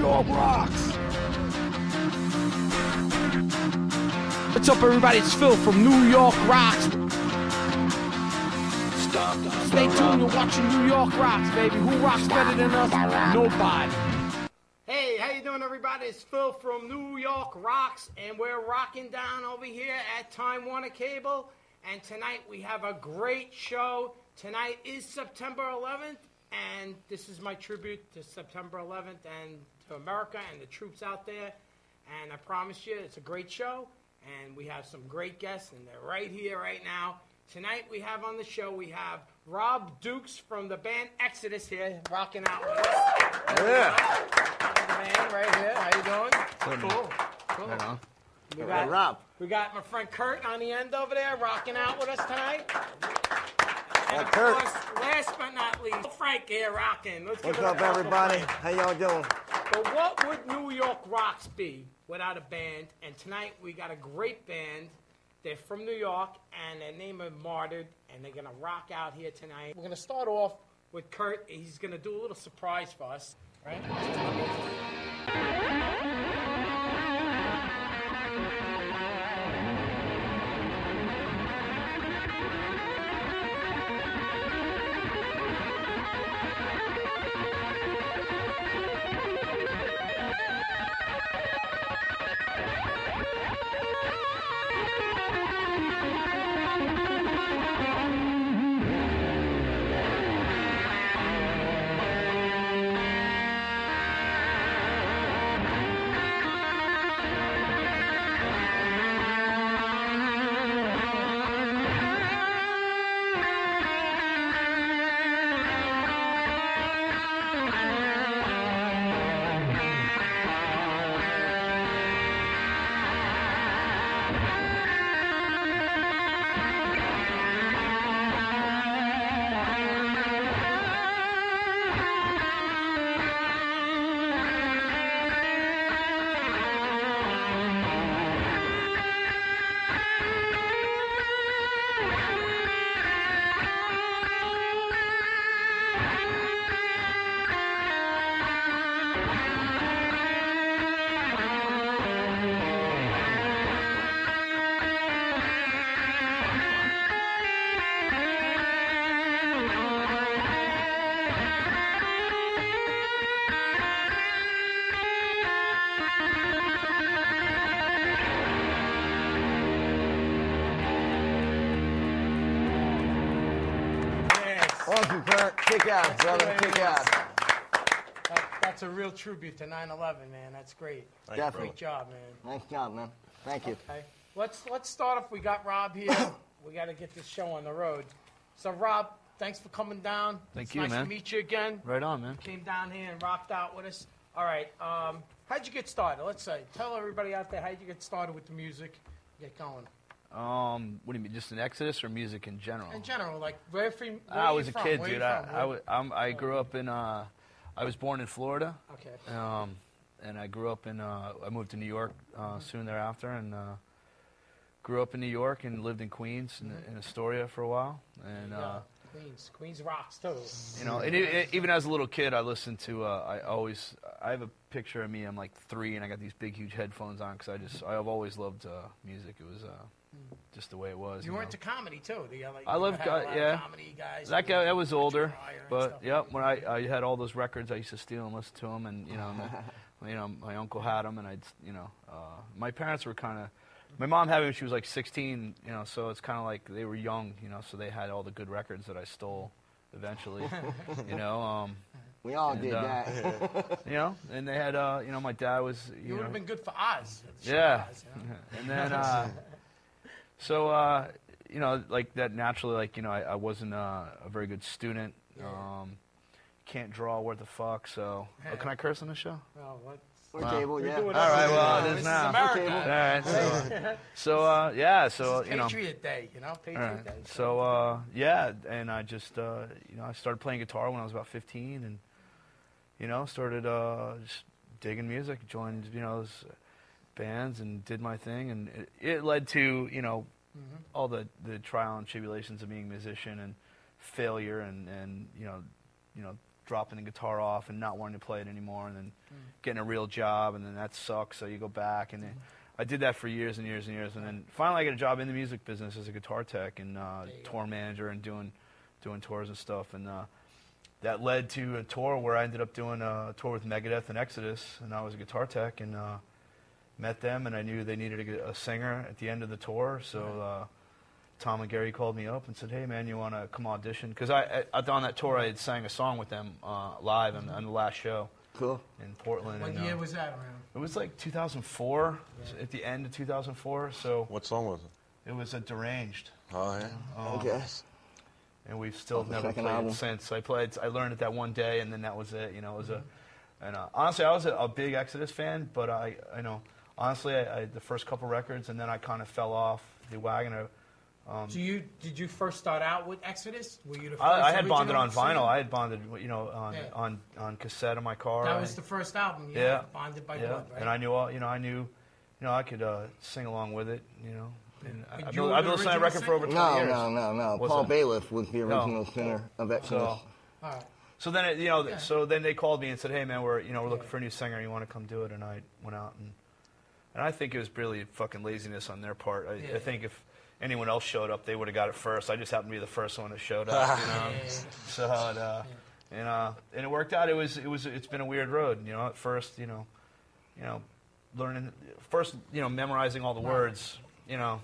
York rocks. What's up, everybody? It's Phil from New York Rocks. Stay tuned. You're watching New York Rocks, baby. Who rocks better than us? Nobody. Hey, how you doing, everybody? It's Phil from New York Rocks, and we're rocking down over here at Time Warner Cable. And tonight we have a great show. Tonight is September 11th, and this is my tribute to September 11th and to America and the troops out there. And I promise you, it's a great show, and we have some great guests, and they're right here, right now. Tonight we have on the show, we have Rob Dukes from the band Exodus here, rocking out with us. Yeah. The band right here. How you doing? Cool. Right on. We got my friend Kurt on the end over there, rocking out with us tonight. And of Kurt. course, last but not least, Frank here rocking. Let's give What's it a up, clap for everybody? Frank. How y'all doing? But what would New York Rocks be without a band? And tonight we got a great band. They're from New York, and their name is Martyred, and they're going to rock out here tonight. We're going to start off with Kurt. He's going to do a little surprise for us, right? Awesome, Kurt. Kick ass, brother. Kick ass. That's a real tribute to 9/11, man. That's great. Definitely. Great job, man. Nice job, man. Thank you. Okay. Let's start off. We got Rob here. We got to get this show on the road. So, Rob, thanks for coming down. Thank It's you, nice man. to meet you again. Right on, man. Came down here and rocked out with us. All right. How'd you get started? Let's say. Tell everybody out there how'd you get started with the music. Get going. What do you mean, just in Exodus or music in general? In general, like where I was a from? kid, Where dude. you from? I grew up in. I was born in Florida. Okay. And I grew up in. I moved to New York soon thereafter, and grew up in New York and lived in Queens in Astoria for a while. And Queens rocks too. you know, and even as a little kid, I listened to. I have a picture of me. I'm like 3, and I got these big, huge headphones on because I've always loved music. It was just the way it was. You were into comedy too. I loved, yeah. Comedy guys. That guy, I was older, but yeah. when I had all those records, I used to steal and listen to them, and my uncle had them, and my parents were kind of. My mom had me when she was like 16, so it's kind of like they were young, so they had all the good records that I stole eventually, We all did that. and they had, my dad was, You would have been good for Oz. Yeah. Oz, And then, so, like that naturally, I wasn't a very good student. Can't draw worth a fuck, so. Oh, can I curse on the show? Well, what? Or table, yeah. All right, well, it is This now. America. All right, so Patriot Day, Patriot Day. So, and I just, I started playing guitar when I was about 15 and, started just digging music, joined, those bands and did my thing. And it led to, all the trial and tribulations of being a musician and failure and dropping the guitar off and not wanting to play it anymore, and then getting a real job, and then that sucks, so you go back. And then I did that for years and years and years, and then finally I got a job in the music business as a guitar tech and tour manager and doing tours and stuff. And that led to a tour where I ended up doing a tour with Megadeth and Exodus, and I was a guitar tech, and met them, and I knew they needed a singer at the end of the tour, so Tom and Gary called me up and said, hey man, you want to come audition? Because on that tour I had sang a song with them live on the last show. Cool. In Portland. What year was that around? It was like 2004, at the end of 2004. So what song was it? It was a Deranged. Oh yeah. I guess. And we've still never played it since. I learned it that one day, and then that was it. You know, it was and honestly, I was a big Exodus fan, but I know honestly, I the first couple records, and then I kind of fell off the wagon. So did you first start out with Exodus? Were you the first? I had bonded on singer? vinyl. I had bonded, on cassette in my car. That was the first album. Yeah. Bonded by blood, right? And I knew, I could sing along with it. You know. And But I've been listening to that record for over 20 years. No. What's Paul that? Bailiff was the original singer of Exodus. All right. So then, so then they called me and said, "Hey, man, we're looking for a new singer. You want to come do it?" And I went out and I think it was really fucking laziness on their part. I think if anyone else showed up, they would have got it first. I just happened to be the first one that showed up. So and it worked out. It's been a weird road. You know, at first, learning first, memorizing all the words. Yeah,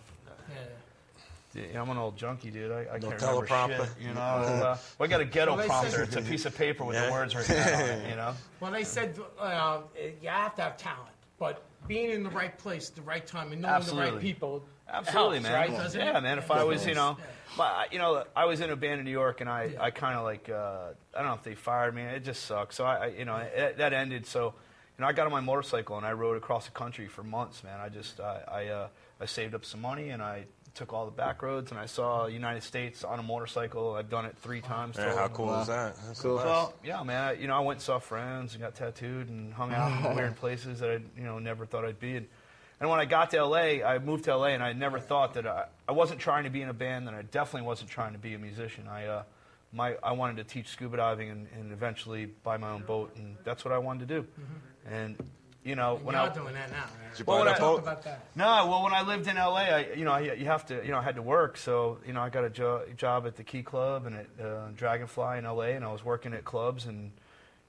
I'm an old junkie, dude. I can't remember shit. You know, I got a ghetto prompter. It's a piece of paper with the words written on it. You know. Well, they said you have to have talent, but being in the right place, the right time, and knowing the right people. Absolutely, helps, man. Right? Yeah, man. If I was, I was in a band in New York, and I kind of like, I don't know if they fired me. It just sucked. So that ended. So, I got on my motorcycle and I rode across the country for months, man. I saved up some money and I took all the back roads and I saw the United States on a motorcycle. I've done it 3 times. Yeah, how cool is that? That's cool. Well, yeah, man. I went and saw friends and got tattooed and hung out in weird places that I, never thought I'd be. And when I got to L.A., I moved to L.A., and I never thought that I wasn't trying to be in a band, and I definitely wasn't trying to be a musician. I wanted to teach scuba diving and eventually buy my own boat, and that's what I wanted to do. And when you're doing that now, right? Did you buy that boat? About that. No, well, when I lived in L.A., you have to, I had to work, so I got a job at the Key Club and at Dragonfly in L.A., and I was working at clubs and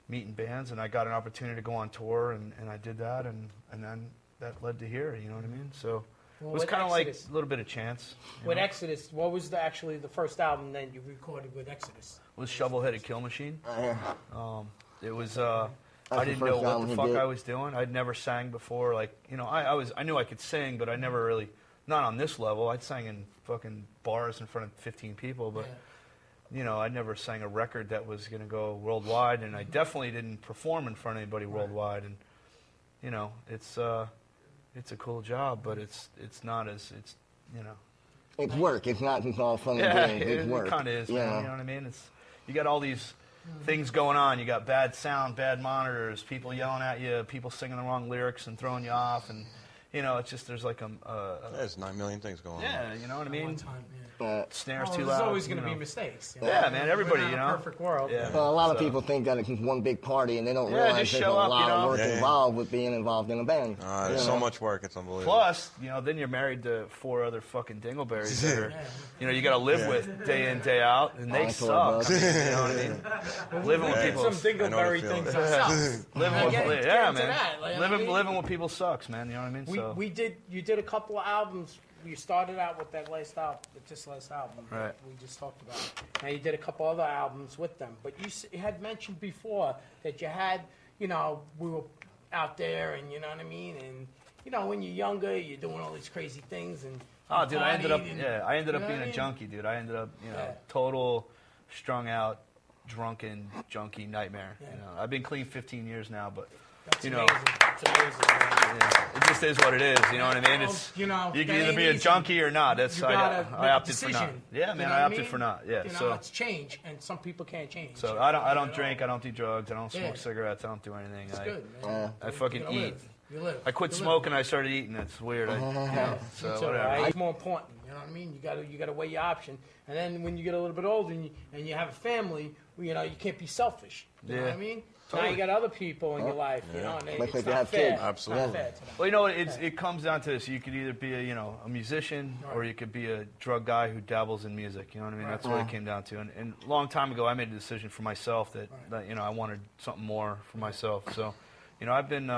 meeting bands, and I got an opportunity to go on tour, and I did that, and then that led to here, you know what I mean? So it was kind of like a little bit of chance. With Exodus, what was actually the first album then you recorded with Exodus? It was Shovel-Headed Kill Machine. It was, I didn't the know first what album the he fuck did. I was doing. I'd never sang before. Like, I knew I could sing, but I never really, not on this level. I'd sang in fucking bars in front of 15 people, but, I never sang a record that was going to go worldwide, and I definitely didn't perform in front of anybody worldwide. And, it's a cool job, but it's not as, It's work. It's not just all fun and games. It's work. It kind of is, man. You know what I mean? You got all these things going on. You got bad sound, bad monitors, people yelling at you, people singing the wrong lyrics and throwing you off, and it's just there's like There's 9 million things going on. Yeah, you know what I mean? One time, Snares too there's loud. always going to be mistakes. Yeah, man. Everybody, We're not a perfect world. Yeah. Well, a lot of people think that it's just one big party, and they don't realize just there's a show up, lot of work Yeah. involved with being involved in a band. There's so much work, it's unbelievable. Plus, then you're married to 4 other fucking dingleberries that are, you got to live with day in, day out, and they That's suck. what You know what I mean? Living with people. Some dingleberry things ourselves. Living with, Get yeah, into man. that, like, I mean, Living with people sucks, man. You know what I mean? You did a couple of albums. You started out with that last album, with this last album Right. we just talked about. Now you did a couple other albums with them, but you had mentioned before that you had, we were out there, and you know what I mean, and when you're younger, you're doing all these crazy things, and Oh, dude, I ended up partying, being what I a mean? junkie, dude. I ended up, total strung out, drunken, junkie nightmare. Yeah. I've been clean 15 years now, but That's you amazing. It's amazing. Man. it just is what it is. You know what I mean? It's you can that either ain't be a easy. junkie or not. That's You gotta make I a opted for not. decision. Yeah, man, You know I what opted mean? for not. Yeah, So so it's change, and some people can't change. I don't drink, I don't do drugs, I don't smoke cigarettes, I don't do anything. It's good, man. I fucking gotta eat. live. You live. I quit You smoking. I started eating. It's weird. So It's all whatever. right. It's more important. You know what I mean? You gotta weigh your option. And then when you get a little bit older and you have a family, you can't be selfish. You know what I mean? Now you got other people in your life, and Like it's you not have fair. kids. Absolutely. It's not fair to them. Well, it comes down to this. You could either be a musician or you could be a drug guy who dabbles in music. You know what I mean? That's what it came down to. And a long time ago, I made a decision for myself that I wanted something more for myself. So, I've been,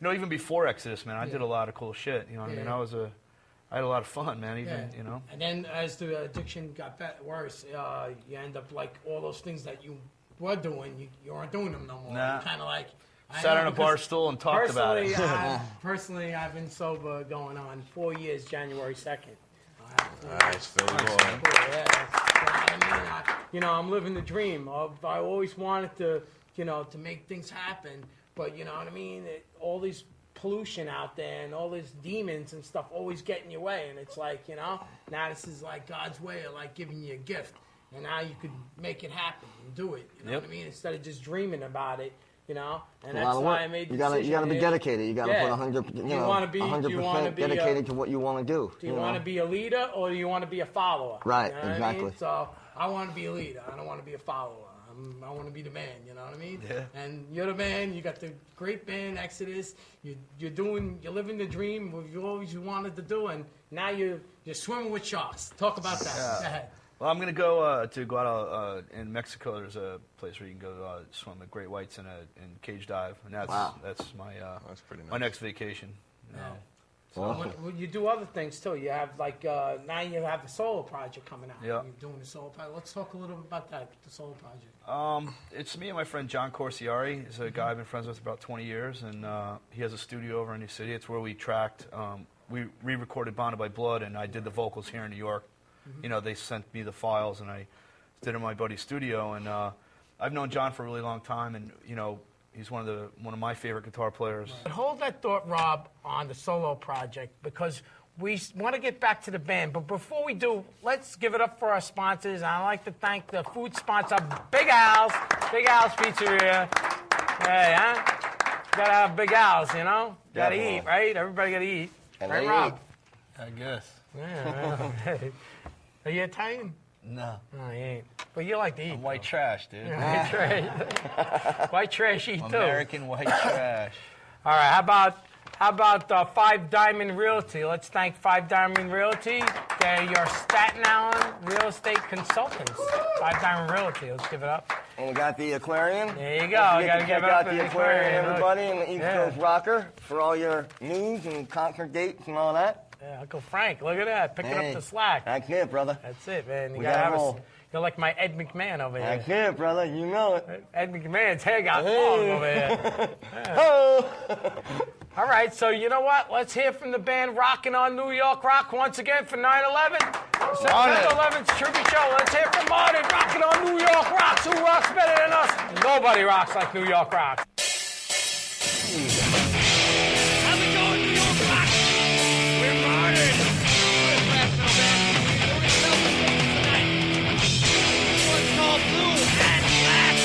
even before Exodus, man, I did a lot of cool shit. You know what I mean? I had a lot of fun, man. Even, And then as the addiction got worse, you end up like all those things that you were doing, you aren't doing them no more. Nah. Kind of like Sat on a bar stool and talked about it. Personally, I've been sober going on 4 years, January 2nd. Nice, Philly boy. I'm living the dream. I always wanted to make things happen, but you know what I mean? All these pollution out there and all these demons and stuff always get in your way, and it's like, now this is like God's way of like giving you a gift, and now you could make it happen and do it. You know what I mean? Instead of just dreaming about it. And that's why I made the decision. You gotta be dedicated. You gotta put 100% dedicated to what you want to do. Do you want to be a leader or do you want to be a follower? Right, You know what exactly. I mean? So I want to be a leader. I don't want to be a follower. I want to be the man. You know what I mean? Yeah. And you're the man. You got the great band Exodus. You're living the dream what you always wanted to do, and now you're swimming with sharks. Talk about that. Yeah. Go ahead. Well, I'm going to go to Guadalajara in Mexico. There's a place where you can go swim with great whites in cage dive, and that's my That's pretty nice. my next vacation. Well, you do other things too. You have now you have the solo project coming out. Yeah. You're doing the solo project. Let's talk a little bit about that, the solo project. It's me and my friend John Corsiari. He's a guy I've been friends with for about 20 years, and he has a studio over in New City. It's where we tracked, we re-recorded Bonded by Blood, and I did the vocals here in New York. They sent me the files, and I did it in my buddy's studio. And I've known John for a really long time, and he's one of my favorite guitar players. But hold that thought, Rob, on the solo project, because we want to get back to the band. But before we do, let's give it up for our sponsors. I'd like to thank the food sponsor, Big Al's Pizzeria. Hey, huh? Gotta have Big Al's, Gotta Definitely. eat, right? Everybody gotta eat. And Right, they Rob? I guess. Yeah. Are you Italian? No. No, you ain't. But you like to eat. I'm white trash, dude. White trash. White trash eat too. American white trash. All right. How about Five Diamond Realty? Let's thank Five Diamond Realty. They're your Staten Island real estate consultants. Five Diamond Realty. Let's give it up. And we got the aquarium. There you go. Don't You forget gotta to give check it up out for the aquarium, Look. everybody, and the East Yeah. Coast Rocker for all your news and concert dates and all that. Yeah, Uncle Frank, look at that. Picking Hey, up the slack. That's it, brother. That's it, man. You We gotta gotta have roll. you're like my Ed McMahon over here. That's it, brother. You know it. Ed McMahon's hair got long over here. Oh. All right, so you know what? Let's hear from the band Rockin' on New York Rock once again for 9/11. September 11th tribute show. Let's hear from Marty Rockin' on New York Rocks. Who rocks better than us? Nobody rocks like New York Rocks. How's it going, New York Rock? We're Martin. We're a fast metal band. We're gonna sell some things tonight. This one's called Blue and Black.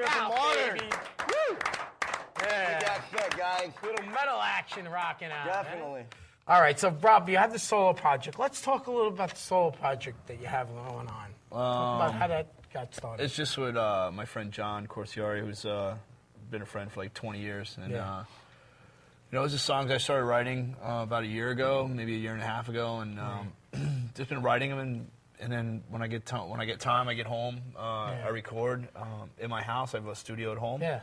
Give it up Wow, for Modern. baby. Woo! Yeah. That's good, guys. Little metal action rocking out. Definitely. Man. All right, so Rob, you have the solo project. Let's talk a little about the solo project that you have going on. Talk about how that got started. It's just with my friend John Corsiari, who's been a friend for like 20 years. And, it was the songs I started writing about a year ago, maybe a year and a half ago, and just been writing them. And then when I get time, I get home, I record in my house. I have a studio at home. Yeah.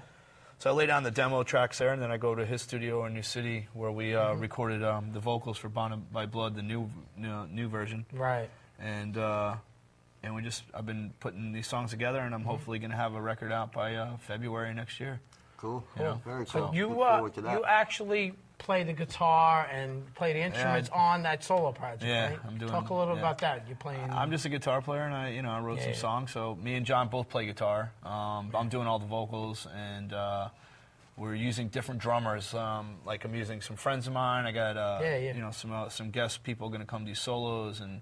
So I lay down the demo tracks there, and then I go to his studio in New City where we recorded the vocals for Bound by Blood, the new version. Right. And I've been putting these songs together, and I'm hopefully going to have a record out by February next year. Cool. Very cool. So you actually play the guitar and play the instruments on that solo project, right? I'm doing. Talk a little about that. You're playing. I'm just a guitar player, and I wrote some songs. So me and John both play guitar. I'm doing all the vocals, and we're using different drummers. Like I'm using some friends of mine. I got some guest people going to come do solos, and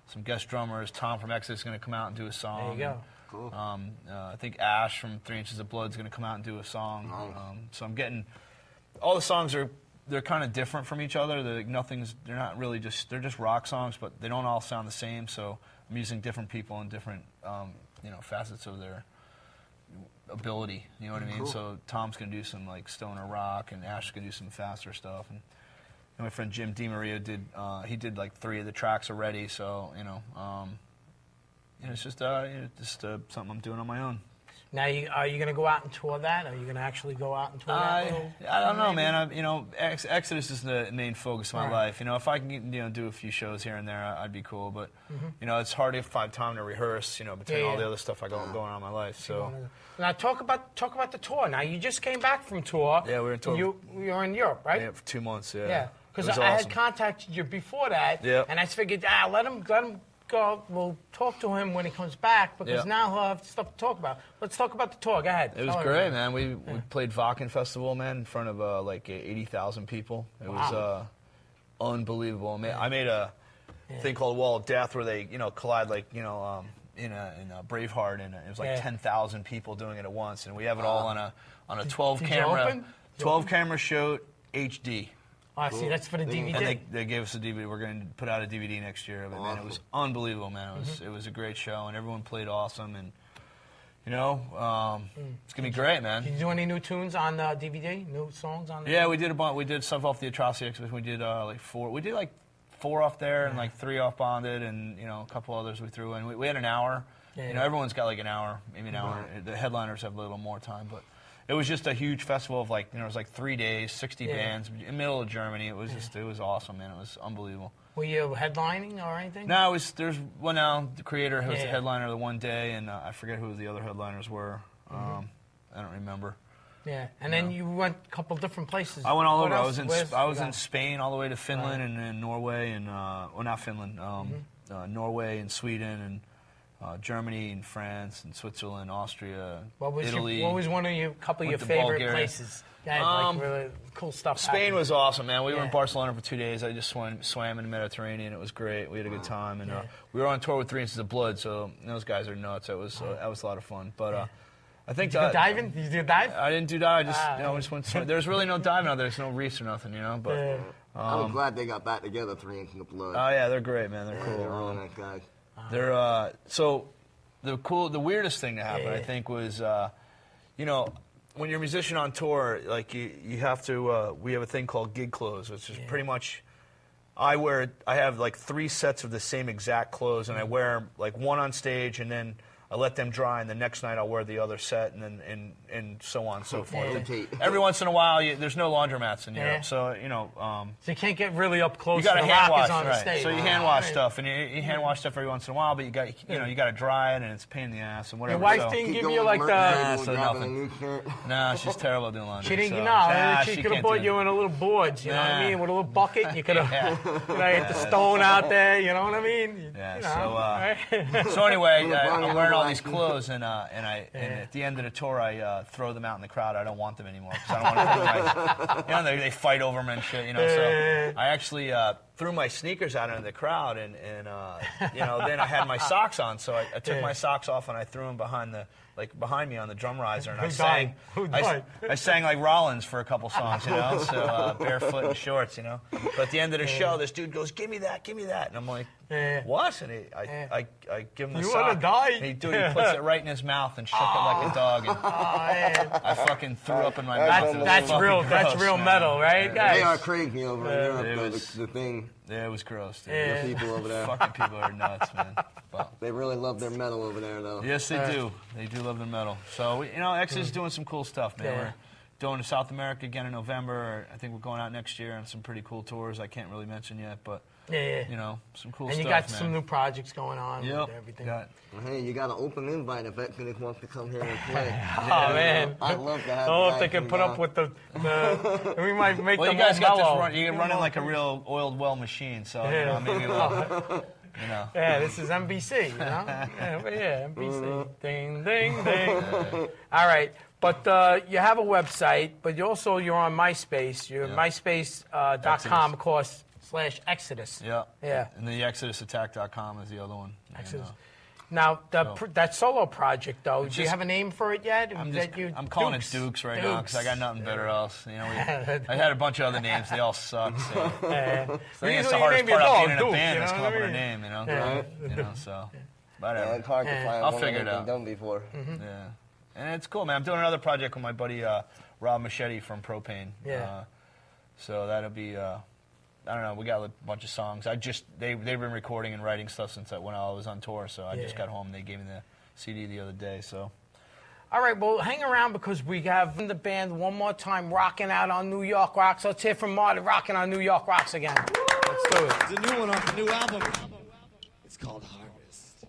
some guest drummers. Tom from Exodus is going to come out and do a song. There you go. Cool. I think Ash from 3 Inches of Blood is going to come out and do a song. Nice. So I'm getting all the songs they're kind of different from each other. They're not really they're just rock songs, but they don't all sound the same. So I'm using different people and different facets of their ability. You know what I mean? Cool. So Tom's going to do some like stoner rock, and Ash is going to do some faster stuff. And my friend Jim DiMaria did like 3 of the tracks already. So it's just something I'm doing on my own. Now, are you going to go out and tour that? Are you going to actually go out and tour that? I don't know, man. Exodus is the main focus of my life. If I can do a few shows here and there, I'd be cool. But it's hard to find time to rehearse. Between all the other stuff I got going on in my life. So now talk about the tour. Now you just came back from tour. Yeah, we were in tour. You're in Europe, right? Yeah, for 2 months. Yeah. Yeah, because I had contacted you before that, and I figured, let him go. We'll talk to him when he comes back because now he'll have stuff to talk about. Let's talk about the tour. Go ahead. It was great, man. We played Wacken Festival, man, in front of like 80,000 people. It was unbelievable. I made a thing called Wall of Death where they collide like in a Braveheart, and it was like 10,000 people doing it at once, and we have it all on a 12 camera shoot HD. Oh, see, that's for the DVD. And they gave us a DVD. We're going to put out a DVD next year of it, man. It was unbelievable, man. It was a great show, and everyone played awesome. And it's going to be great, man. Did you do any new tunes on the DVD? New songs on? Yeah, we did a bunch. We did stuff off the Atrocity exhibition. We did like 4. We did like 4 off there, and like 3 off Bonded, and a couple others we threw in. We had an hour. Everyone's got like an hour, maybe an hour. The headliners have a little more time, but. It was just a huge festival of it was like 3 days, 60 bands in the middle of Germany. It was it was awesome, man. It was unbelievable. Were you headlining or anything? No, the Creator was the headliner the one day, and I forget who the other headliners were. I don't remember. Yeah, and then you went a couple different places. I went all over. I was in Spain all the way to Finland and then Norway and not Finland, Norway and Sweden and. Germany and France and Switzerland, Austria, Italy. What was one of your couple of your favorite Bulgaria. Places? That like really cool stuff. Spain was awesome, man. We were in Barcelona for 2 days. I just swam in the Mediterranean. It was great. We had a good time, and we were on tour with 3 Inches of Blood. So those guys are nuts. That was a lot of fun. But I think did you go diving? Did you do a dive? I didn't do dive. I just went. There's really no diving out there. There's no reefs or nothing, But I'm glad they got back together. 3 Inches of Blood. Oh yeah, they're great, man. They're cool. They're really nice guys. They're so the weirdest thing to happen, I think, was when you're a musician on tour, like you have to. We have a thing called gig clothes, which is pretty much. I have like 3 sets of the same exact clothes, and I wear like one on stage, and then I let them dry, and the next night I'll wear the other set, and then and so on and so forth. Every once in a while, there's no laundromats in Europe, so so you can't get really up close. You got to to the hand wash, on the right? stage. So you hand wash stuff, and you hand wash stuff every once in a while, but you got to dry it, and it's a pain in the ass and whatever. Your wife didn't give you like the. Nothing. No, she's terrible doing laundry. She didn't. She could have bought you in a little boards. You know what I mean? With a little bucket, you could have. Hit the stone out there. You know what I mean? Yeah. So anyway, I'm wearing all these clothes, and at the end of the tour, I throw them out in the crowd. I don't want them anymore because I don't want to. They fight over them and shit. So I actually threw my sneakers out into the crowd, and you know, then I had my socks on, so I took my socks off and I threw them behind me on the drum riser, and I sang like Rollins for a couple songs, you know, so barefoot and shorts, you know. But at the end of the show, this dude goes, give me that, and I'm like, what? And I give him the sock. You want to die? And he puts it right in his mouth and shook it like a dog, and I fucking threw up in my mouth. That's real metal, right, guys? They are crazy over in Europe, the thing. Yeah, it was gross, dude. The people over there. Fucking people are nuts, man. But they really love their metal over there, though. Yes, they do. They do love their metal. So, you know, Exodus is doing some cool stuff, man. We're going to South America again in November. I think we're going out next year on some pretty cool tours I can't really mention yet, but, you know, some cool stuff, And you got some new projects going on with everything. Well, hey, you got an open invite if Exodus wants to come here and play. Man. I'd love to have if they can put up with the we might make them you guys got mellow. this you're running like a real oiled well machine, so, you know, maybe we'll... You know. Yeah, this is NBC, you know? NBC. Ding, ding, ding. All right. But you have a website, but you're on MySpace. You're myspace.com, of course, /Exodus. Yeah. And the ExodusAttack.com is the other one. Exodus. Now, that solo project, though, do you have a name for it yet? I'm calling it Dukes right now because I got nothing better else. You know, I had a bunch of other names. They all suck. So. I think it's the hardest part of being in a band is come up with a name, you know? Right? You know, so whatever. Yeah, it's hard to find I'll one figure it that's out. done before. Yeah. And it's cool, man. I'm doing another project with my buddy Rob Machete from Propane. So that'll be... I don't know. We got a bunch of songs. They've been recording and writing stuff since when I was on tour. So I just got home. They gave me the CD the other day. So, all right. Well, hang around because we have the band one more time rocking out on New York Rocks. Let's hear from Marty rocking on New York Rocks again. Let's do it. It's a new one off the new album. It's called Harvest.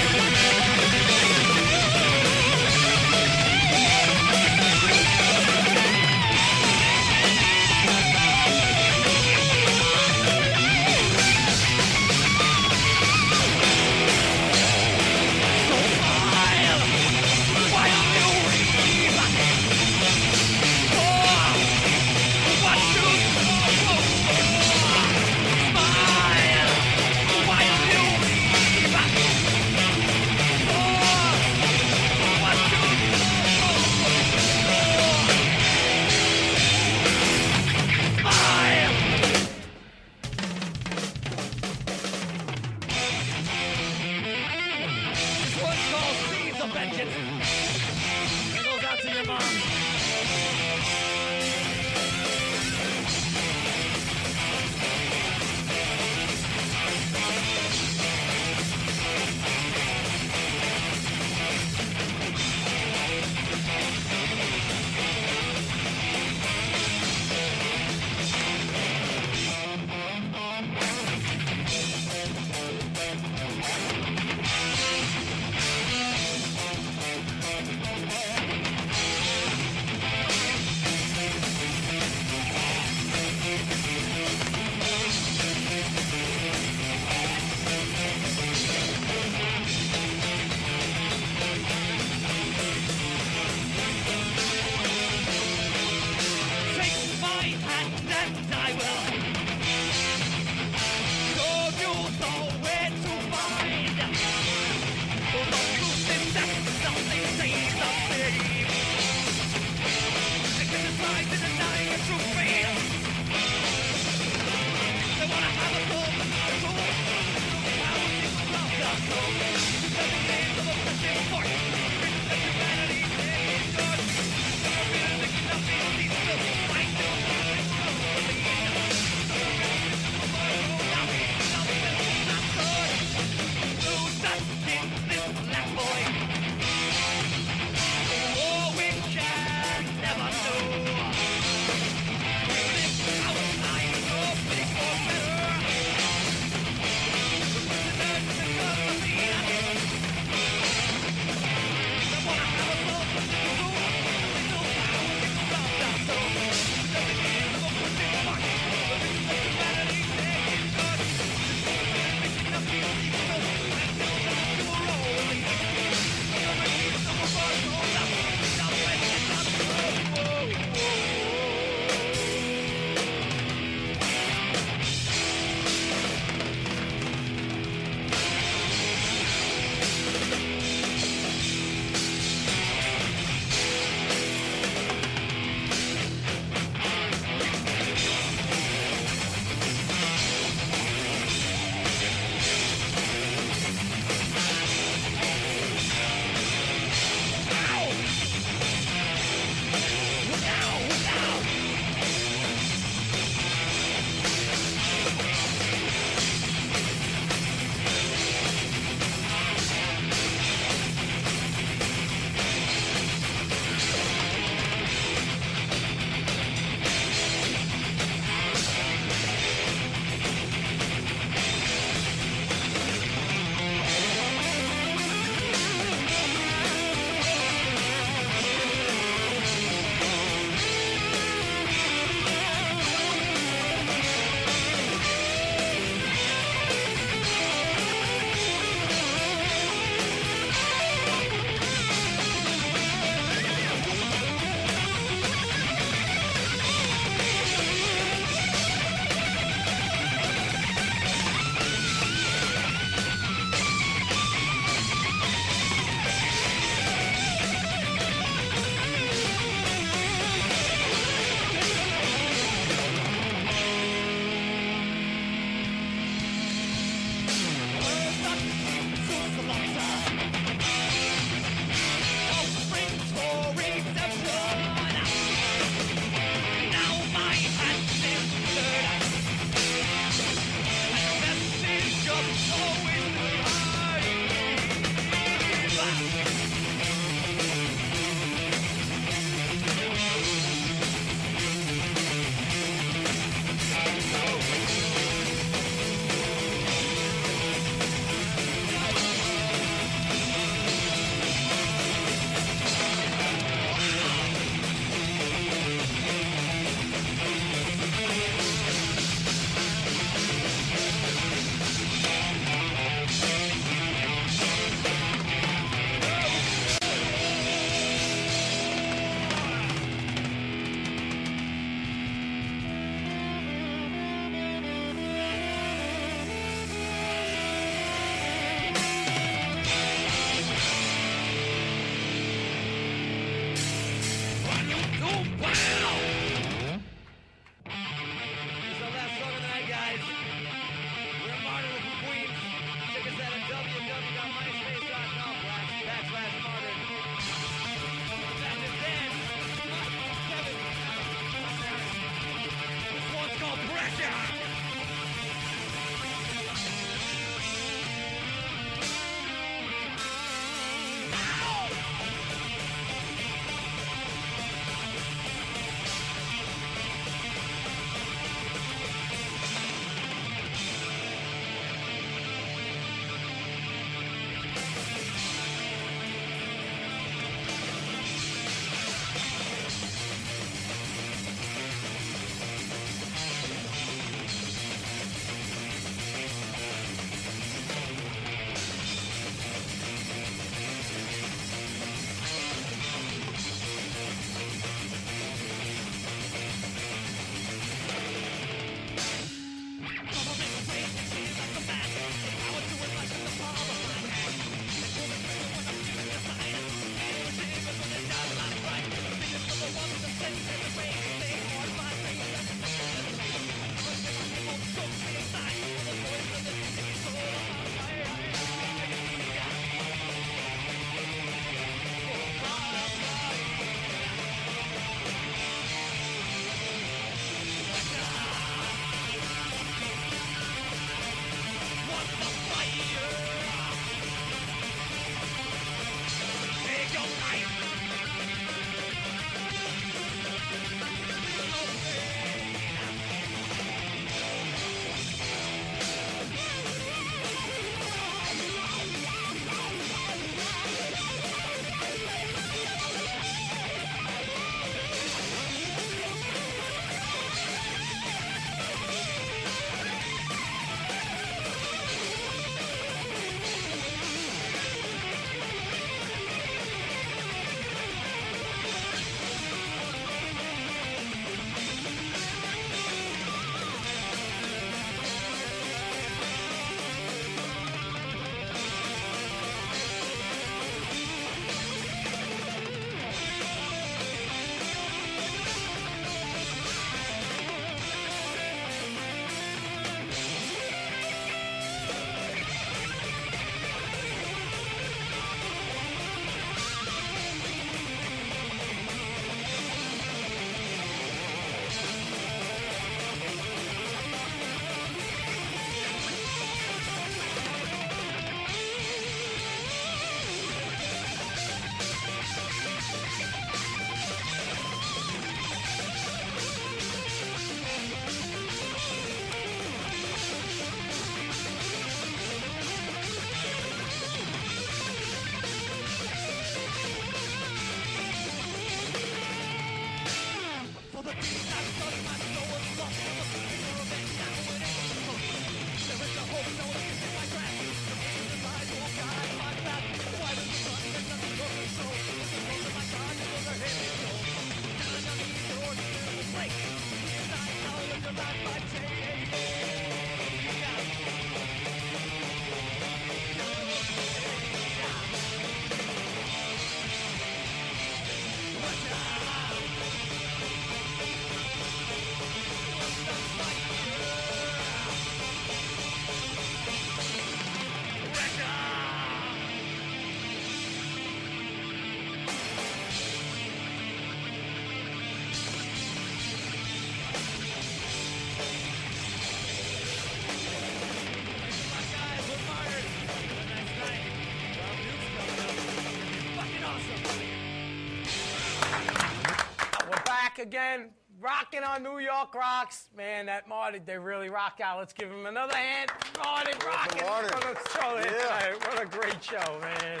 Again, rocking on New York Rocks. Man, that Marty, they really rock out. Let's give him another hand. Marty, rocking. What a show tonight. What a great show, man.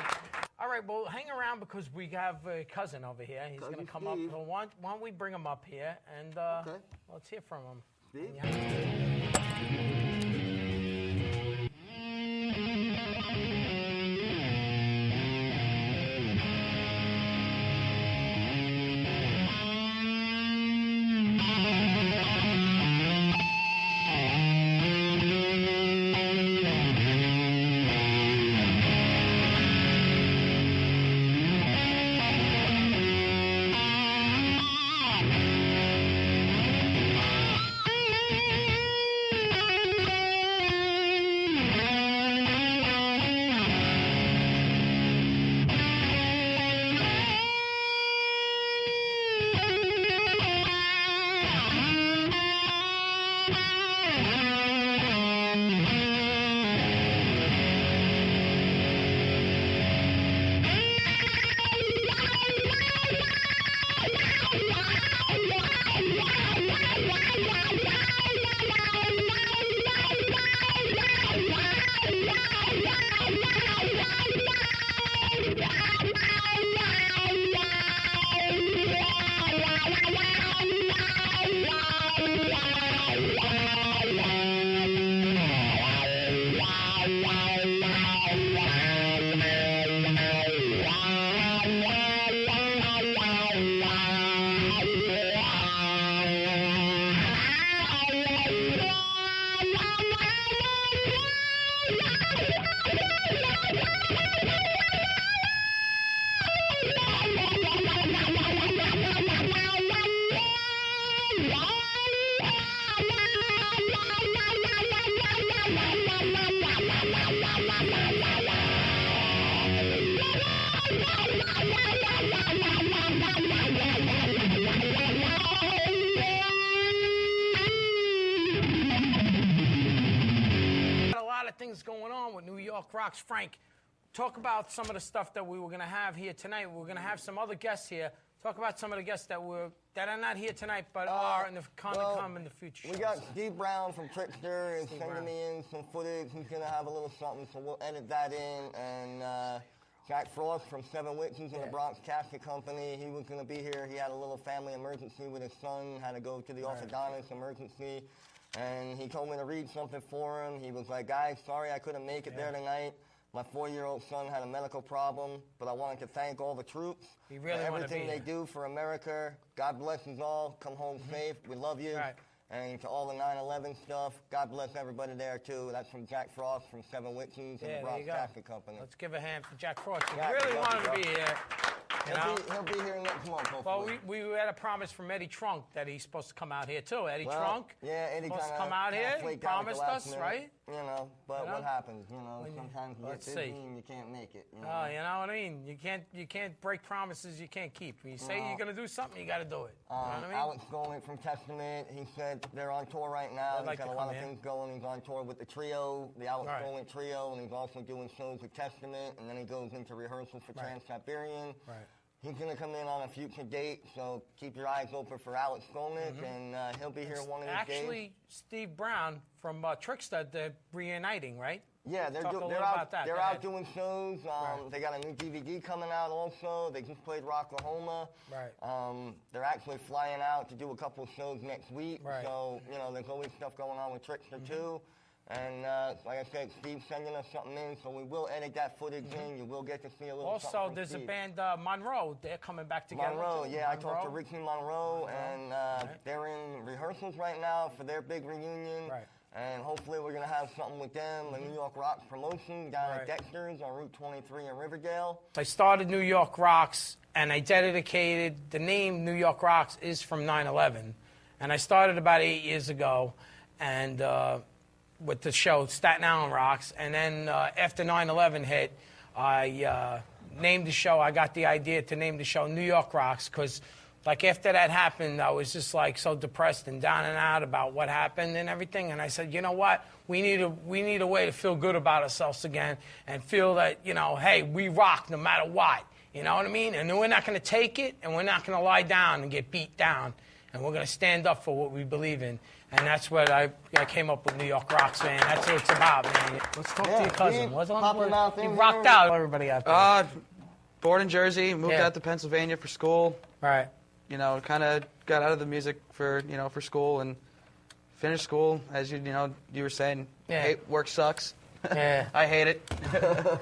All right, well, hang around because we have a cousin over here. He's going to come up. So why don't we bring him up here, and let's hear from him. Steve? things going on with New York Rocks. Frank, talk about some of the stuff that we were going to have here tonight. We're going to have some other guests here. Talk about some of the guests that are not here tonight, but are in the come in the future. We got Steve Brown from Trickster and sending me in some footage. He's gonna have a little something, so we'll edit that in. And Jack Frost from Seven Witches in the Bronx Casket Company. He was gonna be here. He had a little family emergency with his son. Had to go to the orthodontist emergency, and he told me to read something for him. He was like, "Guys, sorry I couldn't make it there tonight. My 4-year-old son had a medical problem, but I wanted to thank all the troops He really for everything they do for America. God bless us all. Come home safe. We love you." Right. And to all the 9/11 stuff, God bless everybody there, too. That's from Jack Frost from Seven Witches and the Bronx Casket Company. Let's give a hand for Jack Frost. He Jack, really love wanted you, to be here. He'll be here next month, hopefully. Well, we had a promise from Eddie Trunk that he's supposed to come out here, too. Eddie Trunk? Yeah, Eddie supposed to come out here. He promised us, minute, right? You know, but what happens? You know, sometimes you get let's busy see. and you can't make it. You know? Oh, you know what I mean? You can't break promises you can't keep. When you say you're going to do something, you got to do it. You know what I mean? Alex Goldman from Testament, he said they're on tour right now. I'd like He's got to a lot come of in. things going. He's on tour with the trio, the Alex Right. Goldman trio, and he's also doing shows with Testament, and then he goes into rehearsal for Trans-Siberian. Right. He's going to come in on a future date, so keep your eyes open for Alex Goldman, and he'll be here one of these days. Actually, Steve Brown from Trickster, they're reuniting, right? Yeah, they're out doing shows. They got a new DVD coming out also. They just played Rocklahoma. Right. They're actually flying out to do a couple shows next week. Right. So, you know, there's always stuff going on with Trickster, too. And like I said, Steve's sending us something in, so we will edit that footage in. You will get to see a little something Also, from there's Steve. a band, Monroe. They're coming back together. Monroe, too. yeah, I talked to Monroe. Ricky Monroe, and they're in rehearsals right now for their big reunion. Right. And hopefully we're going to have something with them, the New York Rocks promotion down at Dexter's on Route 23 in Riverdale. I started New York Rocks, and I dedicated, the name New York Rocks is from 9/11. And I started about 8 years ago, and with the show Staten Island Rocks. And then after 9/11 hit, I named the show, I got the idea to name the show New York Rocks, because like after that happened, I was just like so depressed and down and out about what happened and everything. And I said, you know what? We need a way to feel good about ourselves again and feel that, you know, hey, we rock no matter what. You know what I mean? And we're not going to take it, and we're not going to lie down and get beat down. And we're going to stand up for what we believe in. And that's what I came up with New York Rocks, man. That's what it's about, man. Let's talk to your cousin. What's on? He rocked out everybody out there. Born in Jersey, moved out to Pennsylvania for school. Right. You know, kind of got out of the music for school and finished school, as you were saying. Yeah. Work sucks. Yeah. I hate it.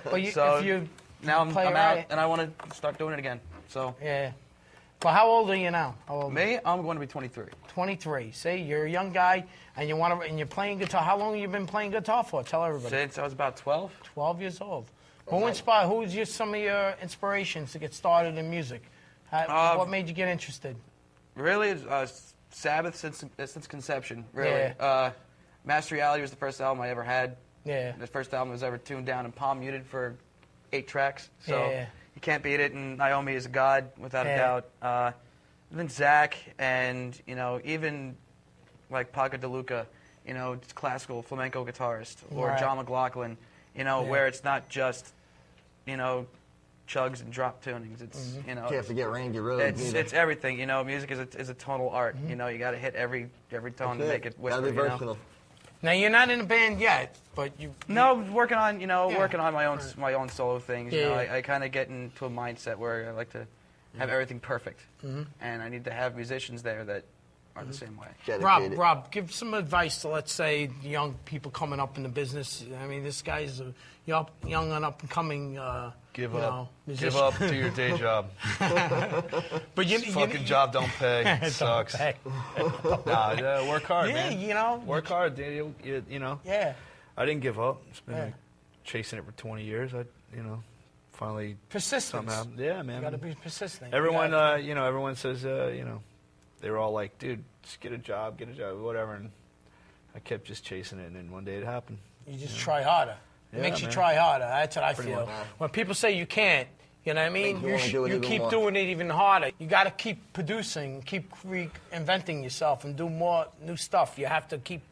But so if you now I'm play out right. and I want to start doing it again. So yeah. Well, how old are you now? How old? Me, I'm going to be 23. 23. See, you're a young guy, and you're playing guitar. How long have you been playing guitar for? Tell everybody. Since I was about 12. 12 years old. Who's some of your inspirations to get started in music? What made you get interested? Really, Sabbath since conception. Really, Master Reality was the first album I ever had. Yeah. The first album was ever tuned down and palm muted for 8 tracks. So you can't beat it. And Naomi is a god without a doubt. Then Zach and even like Paco de Luca, just classical flamenco guitarist, or John McLaughlin, where it's not just chugs and drop tunings. It's You have to get Randy Rhoads. It's everything. Music is a tonal art. You got to hit every tone to make it whisper. Gotta be versatile. Now you're not in a band yet, but you. No, working on my own solo things. I kind of get into a mindset where I like to have everything perfect, and I need to have musicians there that are the same way. Rob, give some advice to, let's say, young people coming up in the business. I mean, this guy's a young and up and coming. Give musician. Give up to your day job. But fucking job don't pay. It sucks. Work hard, man. Work hard, Daniel. Yeah. I didn't give up. It's been like chasing it for 20 years. Finally. Persistence. Yeah, man. You got to be persistent. Everyone, everyone says, they were all like, dude, just get a job, whatever. And I kept just chasing it, and then one day it happened. You just try harder. It makes you try harder. That's what I feel. When people say you can't, you know what I mean? You keep doing it even harder. You got to keep producing, keep reinventing yourself, and do more new stuff. You have to keep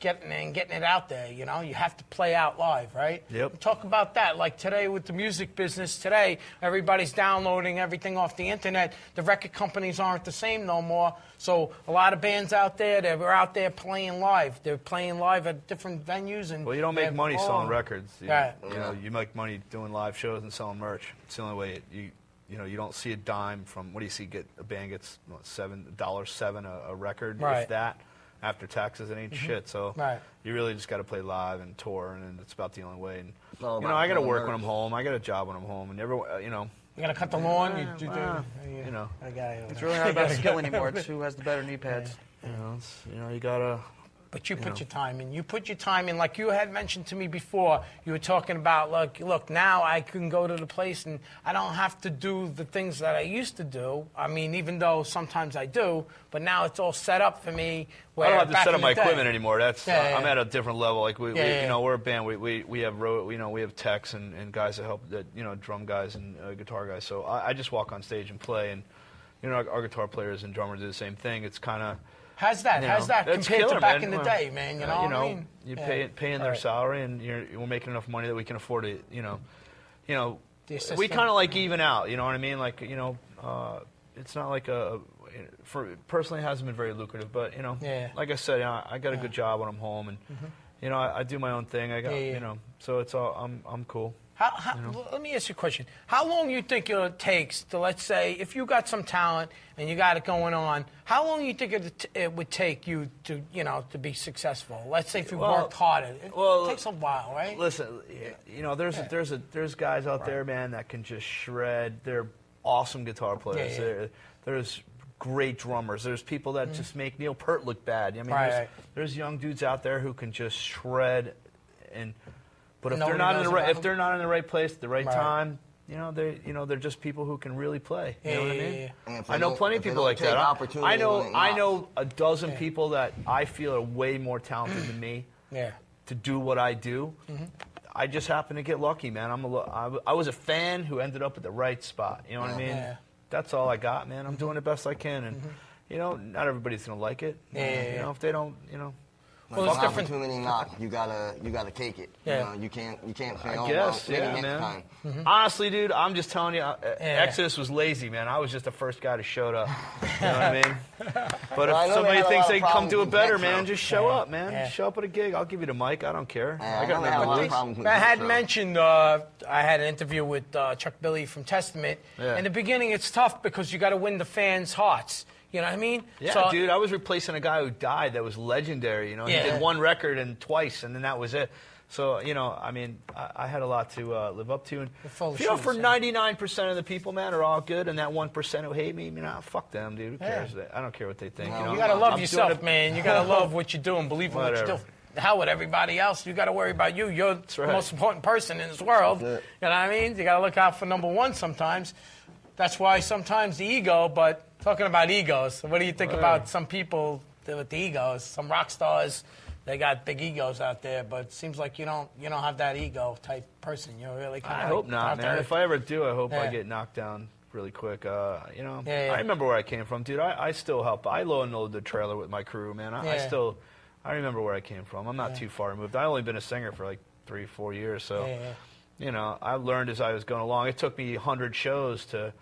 getting it out there. You know, you have to play out live, right? Yep. Talk about that. Like today with the music business, today everybody's downloading everything off the internet. The record companies aren't the same no more. So a lot of bands out there, they're out there playing live. They're playing live at different venues. And well, you don't make money selling records. Right. You know, you make money doing live shows and selling merch. It's the only way you know, you don't see a dime from, what do you see, a band gets $7 a record, right. if that, after taxes, it ain't shit. So right. you really just got to play live and tour, and it's about the only way. And, you know, I got to work when I'm home. I got a job when I'm home, and everyone, you know. You got to cut the lawn? You know. It's really not about skill anymore. It's who has the better knee pads. You know, you got to. But you put your time in. You put your time in. Like you had mentioned to me before, you were talking about, look, now I can go to the place and I don't have to do the things that I used to do. I mean, even though sometimes I do, but now it's all set up for me. Where I don't have to back set up in my the day- equipment anymore. That's Yeah, I'm at a different level. Like we Yeah. you know, we're a band. We have we have techs and guys that help, that, you know, drum guys and guitar guys. So I just walk on stage and play, and you know, our guitar players and drummers do the same thing. It's kind of. How's that That's compared to killer, back man. in the day, man? You know what I mean? You Yeah. paying their Right. salary, and we're making enough money that we can afford it. You know, The we assistant. kind of like even out. You know what I mean? Like, you know, it's not like personally it hasn't been very lucrative, but you know, Yeah. like I said, you know, I got a good job when I'm home, and you know, I do my own thing. I got you know, so it's all I'm cool. Let me ask you a question. How long you think it takes to, let's say, if you got some talent and you got it going on, how long you think it would take you to, you know, to be successful? Let's say if you worked harder. It takes a while, right? Listen, you know, there's guys out there, man, that can just shred. They're awesome guitar players. Yeah. There's great drummers. There's people that just make Neil Peart look bad. I mean, there's young dudes out there who can just shred and. But if they're not in the right place at the right time, you know, they're just people who can really play. You know what I mean? I know plenty of people like that. I know a dozen people that I feel are way more talented than me to do what I do. I just happen to get lucky, man. I was a fan who ended up at the right spot. You know what I mean? Yeah. That's all I got, man. I'm doing the best I can, and you know, not everybody's gonna like it. You know, if they don't, you know. Well, it's different. Opportunity knock, you gotta take it. Yeah. You know, you can't say, I guess, maybe yeah, next man. time. Honestly, dude, I'm just telling you, Exodus was lazy, man. I was just the first guy to show up. You know what I mean? But Well, I if know somebody they had a thinks lot they of can come do it problems better, with man, Metro. just show up, man. Yeah. Show up at a gig. I'll give you the mic. I don't care. I got know they had a lot nothing of to lose. problems with I had Metro. mentioned, I had an interview with Chuck Billy from Testament. Yeah. In the beginning, it's tough because you got to win the fans' hearts. You know what I mean? Yeah, So- dude, I was replacing a guy who died that was legendary. You know, he Yeah. did one record and twice, and then that was it. So, you know, I mean, I had a lot to live up to. And, full of you know, shoes, for yeah. 99% of the people, man, are all good, and that 1% who hate me, fuck them, dude. Who cares? I don't care what they think. You know? You gotta love I'm yourself, doing it- man. You gotta love what you do and believe in what you do. Whatever. Hell with everybody else. You gotta worry about you. You're the right. most important person in this world. That's it. You know what I mean? You gotta look out for number one sometimes. That's why sometimes the ego, but talking about egos, what do you think about some people with the egos? Some rock stars, they got big egos out there, but it seems like you don't have that ego type person. You're really kind of I hope not, man. If I ever do, I hope I Yeah. get knocked down really quick. You know, Yeah, yeah. I remember where I came from, dude. I still help. I load and load the trailer with my crew, man. I remember where I came from. I'm not too far removed. I've only been a singer for like 3-4 years, so you know, I learned as I was going along. It took me 100 shows to,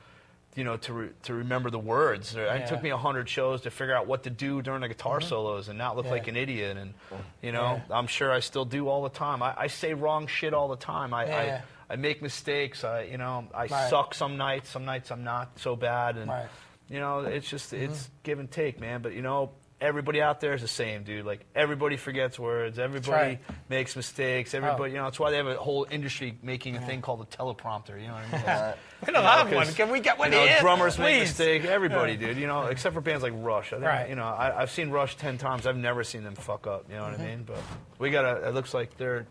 you know, to remember the words. It took me 100 shows to figure out what to do during the guitar solos and not look like an idiot. And you know, I'm sure I still do all the time. I say wrong shit all the time. I make mistakes. I suck some nights. Some nights I'm not so bad. And you know, it's just it's give and take, man. But you know, everybody out there is the same, dude. Like, everybody forgets words. Everybody makes mistakes. Everybody, you know, that's why they have a whole industry making a thing called a teleprompter. You know what I mean? We don't have one. Can we get one here? Drummers make Please. mistakes. Everybody, dude. You know, except for bands like Rush. I think, Right. you know, I've seen Rush 10 times. I've never seen them fuck up. You know what I mean? But we gotta. It looks like they're.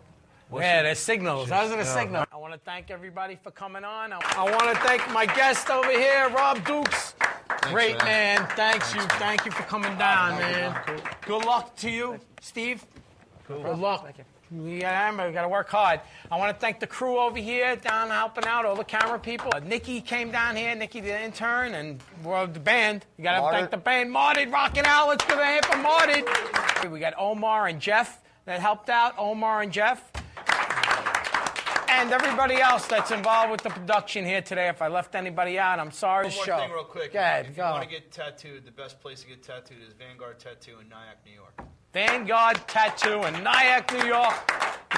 There's signals. Those are the signals. I want to thank everybody for coming on. I want to thank my guest over here, Rob Dukes. Great, man. Thanks you. Thank you for coming down, man. Good luck to you, Steve. Good luck. We got to work hard. I want to thank the crew over here down helping out, all the camera people. Nikki came down here, Nikki the intern, and the band. You got to thank the band. Marty rocking out. Let's give a hand for Marty. We got Omar and Jeff that helped out. Omar and Jeff. And everybody else that's involved with the production here today. If I left anybody out, I'm sorry. One more thing real quick. Go ahead, if you want to get tattooed, the best place to get tattooed is Vanguard Tattoo in Nyack, New York. Vanguard Tattoo in Nyack, New York.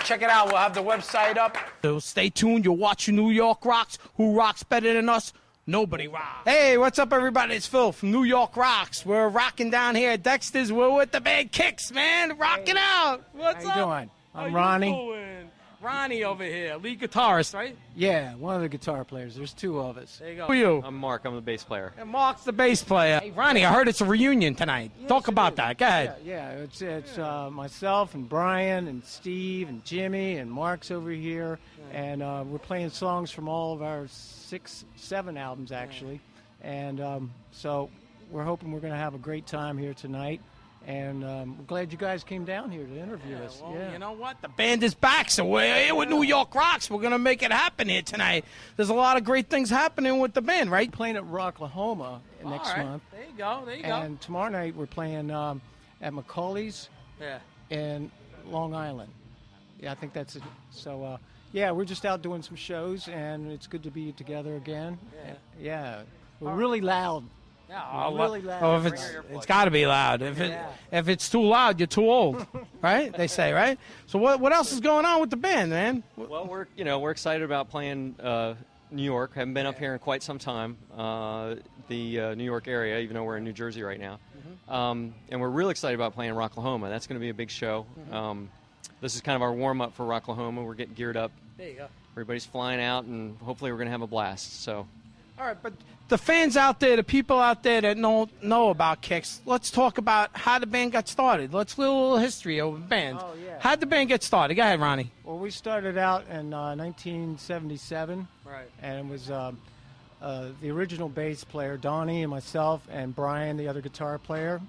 Check it out. We'll have the website up. So stay tuned. You're watching New York Rocks. Who rocks better than us? Nobody rocks. Hey, what's up, everybody? It's Phil from New York Rocks. We're rocking down here at Dexter's. We're with the band Kicks, man. Rocking out. What's up? How you doing? I'm Ronnie. Doing? Ronnie over here, lead guitarist, right? Yeah, one of the guitar players. There's two of us. There you go. Who are you? I'm Mark. I'm the bass player. And Mark's the bass player. Hey, Ronnie, I heard it's a reunion tonight. Yes, Talk about that. Go ahead. Yeah, it's myself and Brian and Steve and Jimmy and Mark's over here, and we're playing songs from all of our 7 albums actually, and so we're hoping we're going to have a great time here tonight. And we're glad you guys came down here to interview us. Well, yeah. You know what? The band is back, so we're here with New York Rocks. We're going to make it happen here tonight. There's a lot of great things happening with the band, right? Playing at Rocklahoma next month. There you go. There you And tomorrow night we're playing at Macaulay's in Long Island. Yeah, I think that's it. So, yeah, we're just out doing some shows, and it's good to be together again. Yeah. We're really loud. Yeah, really loud. Oh, if it's got to be loud. If it's too loud, you're too old, right? They say, right? So what else is going on with the band, man? Well, we're excited about playing New York. Haven't been up here in quite some time. The New York area, even though we're in New Jersey right now, and we're really excited about playing Rocklahoma. That's going to be a big show. This is kind of our warm up for Rocklahoma. We're getting geared up. There you go. Everybody's flying out, and hopefully we're going to have a blast. So. All right, but the fans out there, the people out there that know about Kicks, let's talk about how the band got started. Let's do a little history of the band. Oh, yeah. How'd the band get started? Go ahead, Ronnie. Well, we started out in 1977. Right. And it was the original bass player, Donnie, and myself, and Brian, the other guitar player.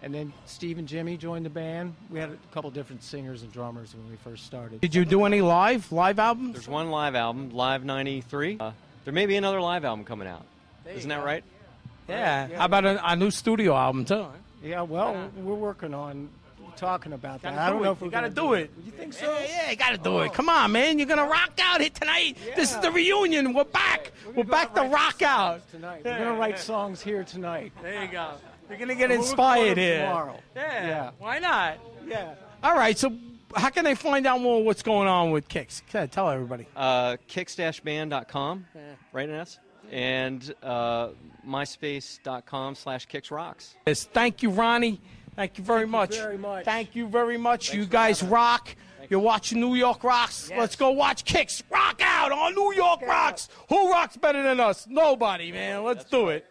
And then Steve and Jimmy joined the band. We had a couple different singers and drummers when we first started. Did you do any live albums? There's one live album, Live 93. There may be another live album coming out. Isn't that right? Yeah. How about a new studio album, too? Yeah, well, we're working on talking about that. I don't know if we got to do it. You think so? Yeah, you got to do it. Come on, man. You're going to rock out here tonight. Yeah. This is the reunion. We're back. We're back to rock out. Tonight. We're going to write songs here tonight. There you go. You're going to get inspired here. Tomorrow. Yeah. Why not? Yeah. All right, so how can they find out more what's going on with Kicks? Go ahead, tell everybody. Kicks-band.com, right, Ness? And myspace.com/kicksrocks. Yes, thank you, Ronnie. Thank you very much. Thank you very much. You guys rock. You're watching New York Rocks. Yes. Let's go watch Kicks rock out on New York Rocks. Who rocks better than us? Nobody, man. Let's do it.